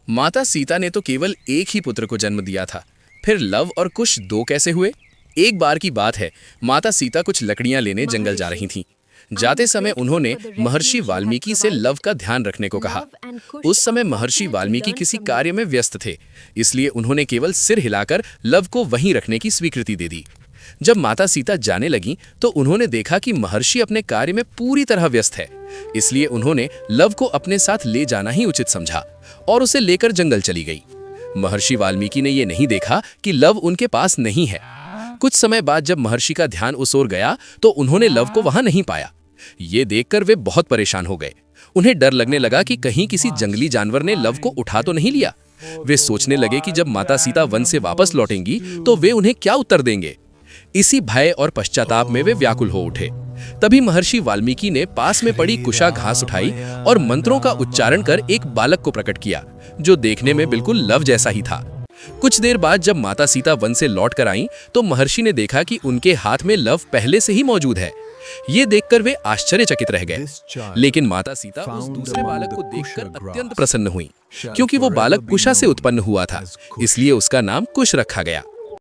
माता सीता ने तो केवल एक ही पुत्र को जन्म दिया था, फिर लव और कुश दो कैसे हुए? एक बार की बात है, माता सीता कुछ लकड़ियां लेने जंगल जा रही थीं। जाते समय उन्होंने महर्षि वाल्मीकि से लव का ध्यान रखने को कहा। उस समय महर्षि वाल्मीकि किसी कार्य में व्यस्त थे, इसलिए उन्होंने केवल सिर हिलाकर लव को वहीं रखने की स्वीकृति दे दी। जब माता सीता जाने लगीं, तो उन्होंने देखा कि महर्षि अपने कार्य में पूरी तरह व्यस्त है, इसलिए उन्होंने लव को अपने साथ ले जाना ही उचित समझा और उसे लेकर जंगल चली गई। महर्षि वाल्मीकि ने यह नहीं देखा कि लव उनके पास नहीं है। कुछ समय बाद जब महर्षि का ध्यान उस ओर गया, तो उन्होंने लव को वहां नहीं पाया। ये देखकर वे बहुत परेशान हो गए। उन्हें डर लगने लगा कि कहीं किसी जंगली जानवर ने लव को उठा तो नहीं लिया। वे सोचने लगे कि जब माता सीता वन से वापस लौटेंगी तो वे उन्हें क्या उत्तर देंगे। इसी भय और पश्चाताप में वे व्याकुल हो उठे। तभी महर्षि वाल्मीकि ने पास में पड़ी कुशा घास उठाई और मंत्रों का उच्चारण कर एक बालक को प्रकट किया, जो देखने में बिल्कुल लव जैसा ही था। कुछ देर बाद जब माता सीता वन से लौट कर आईं, तो महर्षि ने देखा कि उनके हाथ में लव पहले से ही मौजूद है। ये देखकर वे आश्चर्यचकित रह गए। लेकिन माता सीता उस दूसरे बालक को देखकर अत्यंत प्रसन्न हुई, क्योंकि वो बालक कुशा से उत्पन्न हुआ था, इसलिए उसका नाम कुश रखा गया।